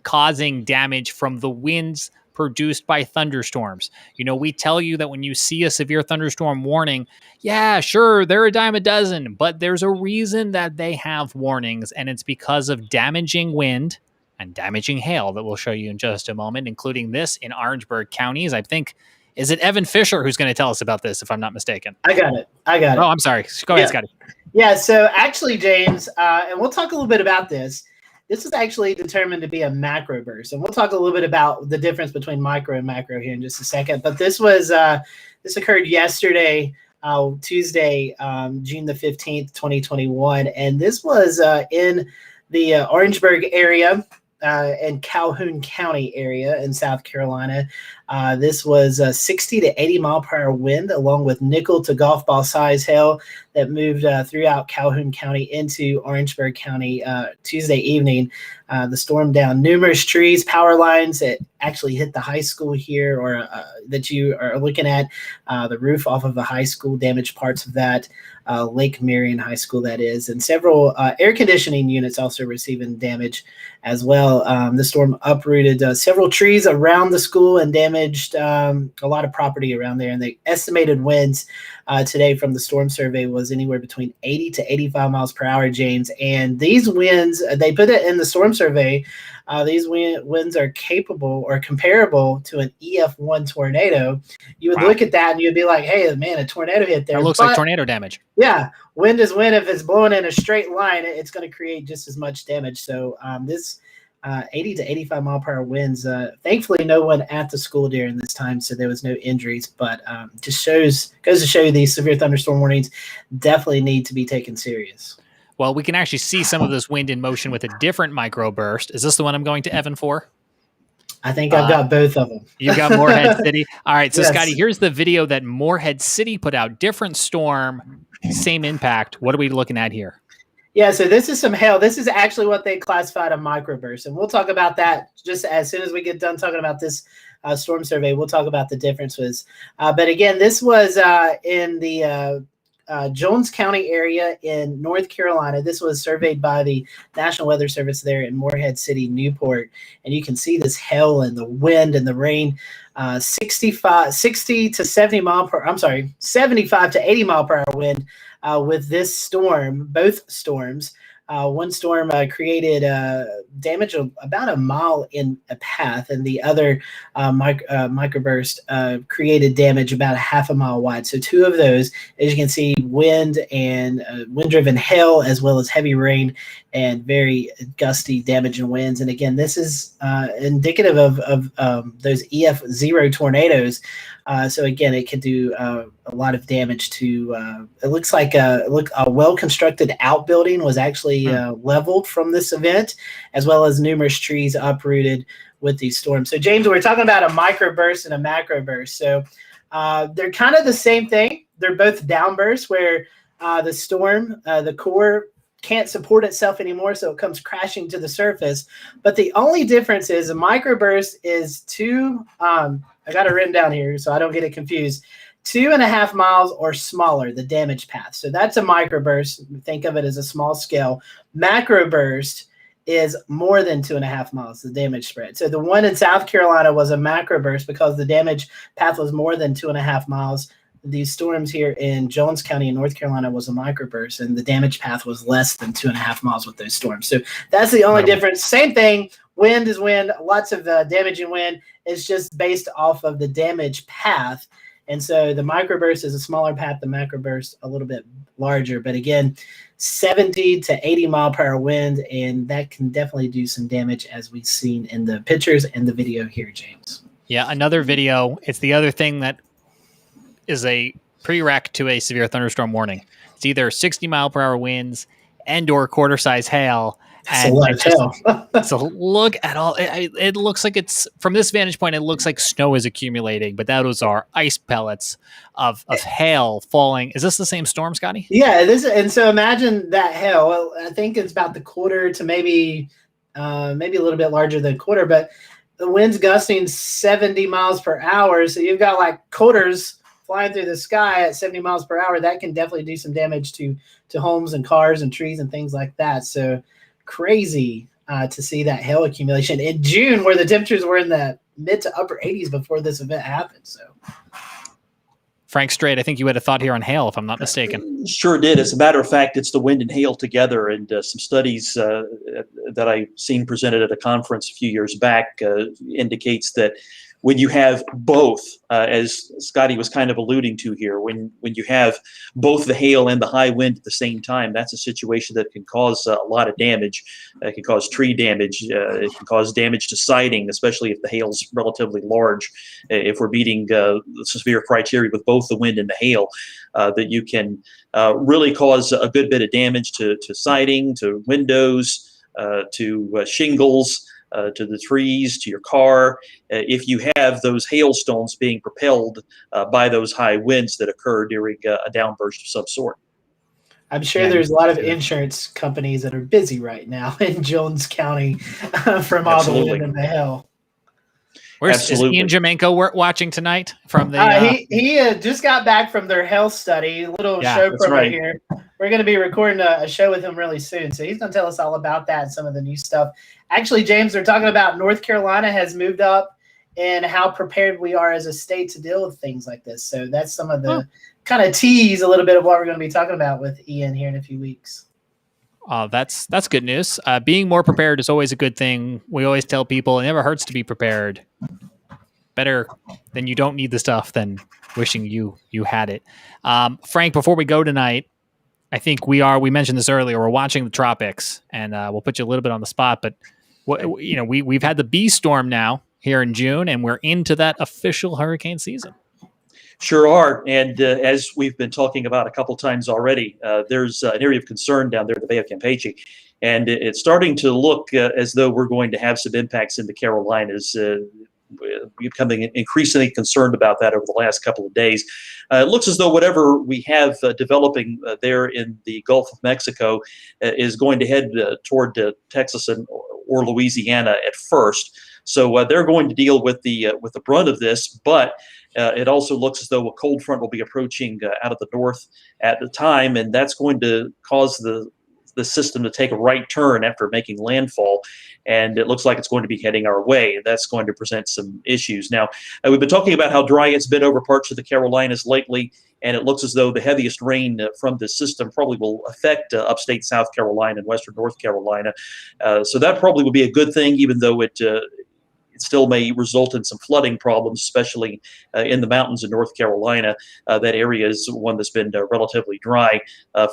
causing damage from the winds produced by thunderstorms. You know, we tell you that when you see a severe thunderstorm warning, yeah, sure, they're a dime a dozen, but there's a reason that they have warnings, and it's because of damaging wind and damaging hail that we'll show you in just a moment, including this in Orangeburg counties. I think, is it Evan Fisher who's going to tell us about this, if I'm not mistaken? I got it. Oh, I'm sorry. Go ahead, Scotty. Yeah, so actually, James, and we'll talk a little bit about this. This is actually determined to be a macroburst, and we'll talk a little bit about the difference between micro and macro here in just a second. But this occurred yesterday, Tuesday, June the 15th, 2021, and this was in the Orangeburg area. And Calhoun County area in South Carolina. This was a 60 to 80 mile per hour wind, along with nickel to golf ball size hail that moved throughout Calhoun County into Orangeburg County Tuesday evening. The storm downed numerous trees, power lines that actually hit the high school here, or that you are looking at. The roof off of the high school damaged parts of that. Lake Marion High School, that is, and several air conditioning units also receiving damage as well. The storm uprooted several trees around the school and damaged a lot of property around there. And the estimated winds today from the storm survey was anywhere between 80 to 85 miles per hour, James. And these winds, they put it in the storm survey, these winds are capable or comparable to an EF1 tornado. You would look at that and you'd be like, hey, man, a tornado hit there. It looks like tornado damage. Yeah, wind is wind. If it's blowing in a straight line, it's going to create just as much damage. So this 80 to 85 mile per hour winds, thankfully no one at the school during this time, so there was no injuries, but just goes to show you these severe thunderstorm warnings definitely need to be taken serious. Well, we can actually see some of this wind in motion with a different microburst. Is this the one I'm going to Evan for? I think I've got both of them. You got Morehead City. All right. So, Yes. Scotty, here's the video that Morehead City put out. Different storm, same impact. What are we looking at here? Yeah, so this is some hail. This is actually what they classified a microburst, and we'll talk about that just as soon as we get done talking about this storm survey. We'll talk about the differences. But again, this was in the Jones County area in North Carolina. This was surveyed by the National Weather Service there in Morehead City, Newport. And you can see this hail and the wind and the rain, 60 to 70 mile per, 75 to 80 mile per hour wind with this storm, both storms. One storm created damage of about a mile in a path, and the other microburst created damage about a half a mile wide. So two of those, as you can see, wind and wind-driven hail, as well as heavy rain and very gusty damaging winds. And again, this is indicative of those EF0 tornadoes. So again, it could do a lot of damage to. It looks like a well-constructed outbuilding was actually leveled from this event, as well as numerous trees uprooted with these storms. So James, we're talking about a microburst and a macroburst. So they're kind of the same thing. They're both downbursts where the storm, the core can't support itself anymore, so it comes crashing to the surface. But the only difference is a microburst is I got it written down here so I don't get it confused. 2.5 miles or smaller, the damage path. So that's a microburst. Think of it as a small scale. Macroburst is more than 2.5 miles, the damage spread. So the one in South Carolina was a macroburst because the damage path was more than 2.5 miles. These storms here in Jones County in North Carolina was a microburst, and the damage path was less than 2.5 miles with those storms. So that's the only difference. Same thing. Wind is wind. Lots of damaging wind. It's just based off of the damage path. And so the microburst is a smaller path, the macroburst a little bit larger. But again, 70 to 80 mile per hour wind, and that can definitely do some damage, as we've seen in the pictures and the video here, James. Yeah, another video. It's the other thing that is a prereq to a severe thunderstorm warning. It's either 60 mile per hour winds and or quarter size hail. That's a lot of hail. So look at all. It looks like it's, from this vantage point, it looks like snow is accumulating, but those are ice pellets of hail falling. Is this the same storm, Scotty? Yeah, it is. And so imagine that hail. Well, I think it's about the quarter to maybe a little bit larger than quarter, but the wind's gusting 70 miles per hour. So you've got like quarters flying through the sky at 70 miles per hour. That can definitely do some damage to homes and cars and trees and things like that. So crazy to see that hail accumulation in June, where the temperatures were in the mid to upper 80s before this event happened. So, Frank Strait, I think you had a thought here on hail, if I'm not mistaken. Sure did. As a matter of fact, it's the wind and hail together, and some studies that I've seen presented at a conference a few years back indicates that when you have both, as Scotty was kind of alluding to here, when you have both the hail and the high wind at the same time, that's a situation that can cause a lot of damage. It can cause tree damage. It can cause damage to siding, especially if the hail's relatively large. If we're meeting the severe criteria with both the wind and the hail, that you can really cause a good bit of damage to siding, to windows, to shingles, to the trees, to your car, if you have those hailstones being propelled by those high winds that occur during a downburst of some sort. I'm sure there's a lot of insurance companies that are busy right now in Jones County from all the wind and the hail. Is Ian Jamenko watching tonight from the? He just got back from their health study. A little show promo here. We're going to be recording a show with him really soon, so he's going to tell us all about that and some of the new stuff. Actually, James, they're talking about North Carolina has moved up and how prepared we are as a state to deal with things like this. So that's some of the kind of tease a little bit of what we're going to be talking about with Ian here in a few weeks. That's good news. Being more prepared is always a good thing. We always tell people it never hurts to be prepared. Better than you don't need the stuff than wishing you had it. Frank, before we go tonight, I think we mentioned this earlier, we're watching the tropics, and we'll put you a little bit on the spot, but we've had the B storm now here in June, and we're into that official hurricane season. Sure are. And as we've been talking about a couple times already, there's an area of concern down there in the Bay of Campeche. And it's starting to look as though we're going to have some impacts in the Carolinas. We're becoming increasingly concerned about that over the last couple of days. It looks as though whatever we have developing there in the Gulf of Mexico is going to head toward Texas or Louisiana at first. So they're going to deal with the brunt of this, but it also looks as though a cold front will be approaching out of the north at the time, and that's going to cause the system to take a right turn after making landfall, and it looks like it's going to be heading our way, and that's going to present some issues. Now, we've been talking about how dry it's been over parts of the Carolinas lately, and it looks as though the heaviest rain from this system probably will affect upstate South Carolina and western North Carolina. So that probably will be a good thing, even though it still may result in some flooding problems, especially in the mountains in North Carolina. That area is one that's been relatively dry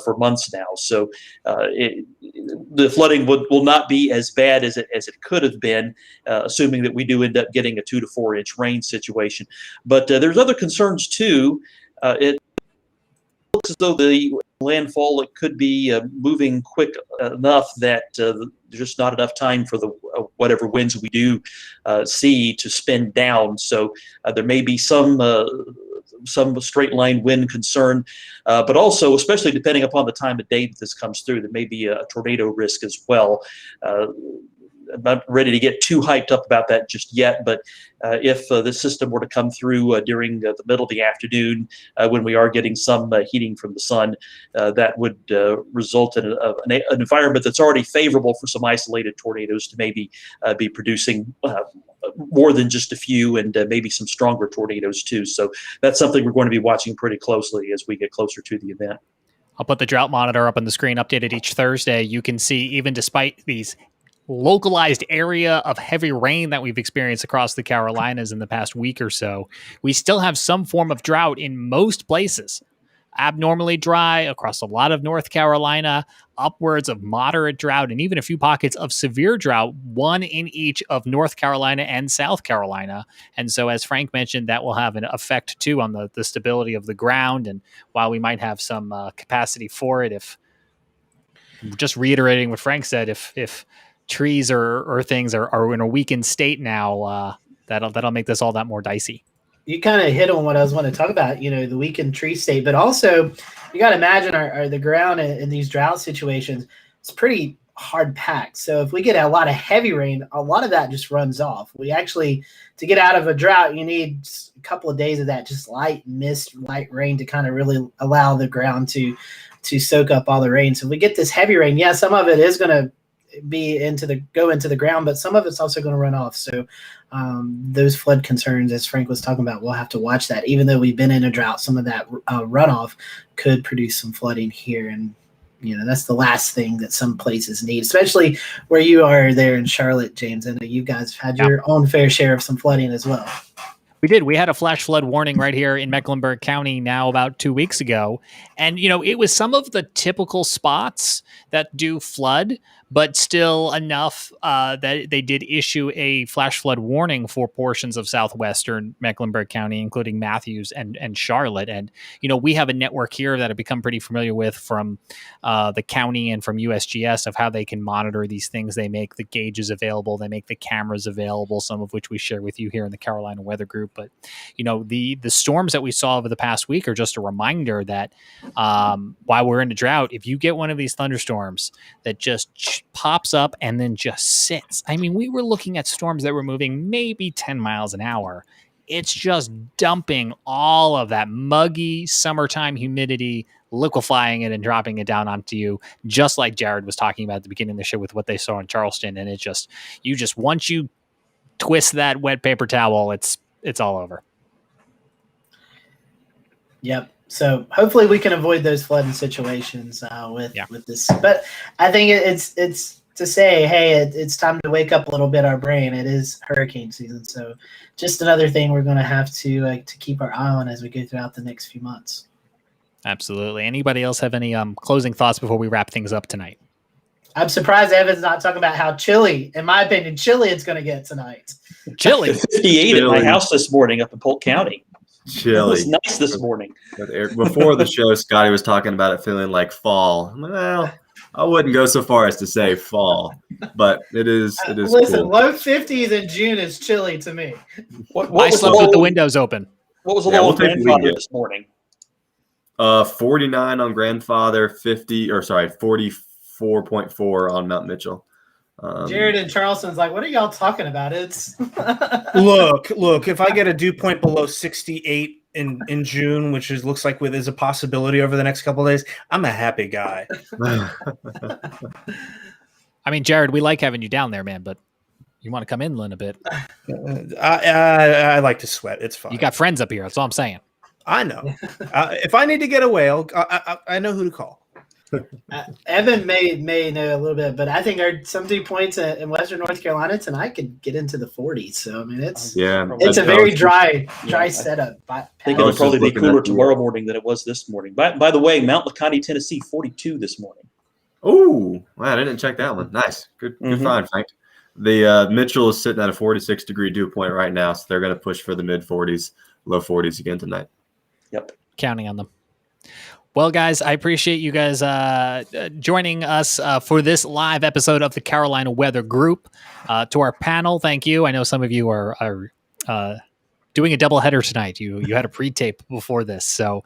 for months now. So the flooding will not be as bad as it could have been, assuming that we do end up getting a 2 to 4 inch rain situation. But there's other concerns too. It looks as though the landfall, it could be moving quick enough that there's just not enough time for the whatever winds we do see to spin down. So there may be some straight line wind concern, but also, especially depending upon the time of day that this comes through, there may be a tornado risk as well. I'm not ready to get too hyped up about that just yet, but if this system were to come through during the middle of the afternoon when we are getting some heating from the sun, that would result in an environment that's already favorable for some isolated tornadoes to maybe be producing more than just a few, and maybe some stronger tornadoes too. So that's something we're going to be watching pretty closely as we get closer to the event. I'll put the drought monitor up on the screen, updated each Thursday. You can see, even despite these localized area of heavy rain that we've experienced across the Carolinas in the past week or so, we still have some form of drought in most places. Abnormally dry across a lot of North Carolina, upwards of moderate drought, and even a few pockets of severe drought, one in each of North Carolina and South Carolina. And so, as Frank mentioned, that will have an effect too on the stability of the ground. And while we might have some capacity for it, if just reiterating what Frank said, if trees or things are in a weakened state now, that'll make this all that more dicey. You kind of hit on what I was wanting to talk about, the weakened tree state, but also you got to imagine the ground in these drought situations, it's pretty hard packed. So if we get a lot of heavy rain, a lot of that just runs off. We actually, to get out of a drought, you need a couple of days of that just light mist, light rain to kind of really allow the ground to soak up all the rain. So if we get this heavy rain, yeah, some of it is going to go into the ground, but some of it's also going to run off. So those flood concerns, as Frank was talking about, we'll have to watch that. Even though we've been in a drought, some of that runoff could produce some flooding here. And, that's the last thing that some places need, especially where you are there in Charlotte, James. I know you guys have had your own fair share of some flooding as well. We did. We had a flash flood warning right here in Mecklenburg County now about 2 weeks ago. And, it was some of the typical spots that do flood, but still enough that they did issue a flash flood warning for portions of southwestern Mecklenburg County, including Matthews and Charlotte. And, we have a network here that I've become pretty familiar with from the county and from USGS of how they can monitor these things. They make the gauges available. They make the cameras available, some of which we share with you here in the Carolina Weather Group. But, the storms that we saw over the past week are just a reminder that while we're in a drought, if you get one of these thunderstorms that just pops up and then just sits. I mean, we were looking at storms that were moving maybe 10 miles an hour. It's just dumping all of that muggy summertime humidity, liquefying it and dropping it down onto you, just like Jared was talking about at the beginning of the show with what they saw in Charleston. And once you twist that wet paper towel, it's all over. Yep. So hopefully we can avoid those flooding situations with this. But I think it's to say, hey, it's time to wake up a little bit our brain. It is hurricane season, so just another thing we're going to have to keep our eye on as we go throughout the next few months. Absolutely. Anybody else have any closing thoughts before we wrap things up tonight? I'm surprised Evan's not talking about how chilly, in my opinion, it's going to get tonight. Chilly. 58 at my house this morning up in Polk County. Chilly. It was nice this morning. Before the show, Scotty was talking about it feeling like fall. Well, I wouldn't go so far as to say fall, but it is. Listen, cool. low 50s in June is chilly to me. I slept with the windows open. What was the low grandfather this morning? 49 on Grandfather, 44.4 on Mount Mitchell. Jared in Charleston's like, what are y'all talking about? It's look. If I get a dew point below 68 in June, which looks like is a possibility over the next couple of days, I'm a happy guy. I mean, Jared, we like having you down there, man, but you want to come inland a bit. I like to sweat. It's fine. You got friends up here. That's all I'm saying. I know. If I need to get away, I know who to call. Evan may know a little bit, but I think some dew points in Western North Carolina tonight could get into the 40s. So I mean, it's a very dry setup. I think it'll probably be cooler tomorrow morning than it was this morning. By the way, Mount LeConte, Tennessee, 42 this morning. Oh, wow! I didn't check that one. Nice, good find, Frank. The Mitchell is sitting at a 46-degree dew point right now, so they're going to push for the mid 40s, low 40s again tonight. Yep, counting on them. Well, guys, I appreciate you guys joining us for this live episode of the Carolina Weather Group. To our panel, thank you. I know some of you are doing a doubleheader tonight. You had a pre-tape before this, so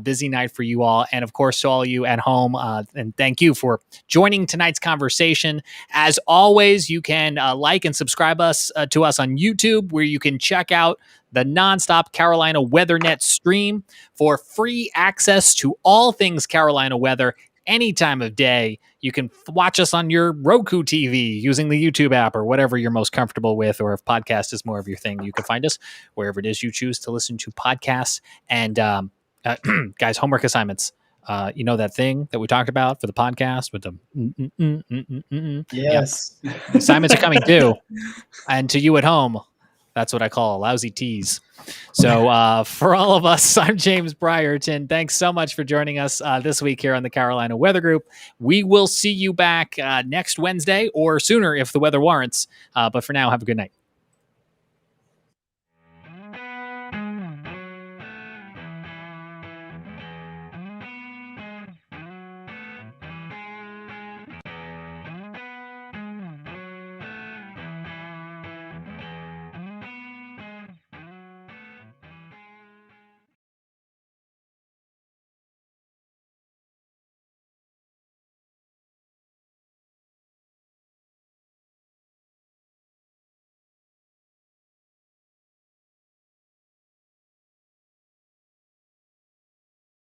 busy night for you all, and of course to all of you at home. And thank you for joining tonight's conversation. As always, you can like and subscribe to us on YouTube, where you can check out the nonstop Carolina WeatherNet stream for free access to all things Carolina weather any time of day. You can watch us on your Roku TV using the YouTube app or whatever you're most comfortable with, or if podcast is more of your thing, you can find us wherever it is you choose to listen to podcasts. And guys, homework assignments. You know that thing that we talked about for the podcast with the Yes. Yep. Assignments are coming due. And to you at home, that's what I call a lousy tease. So for all of us, I'm James Brierton. Thanks so much for joining us this week here on the Carolina Weather Group. We will see you back next Wednesday or sooner if the weather warrants. But for now, have a good night.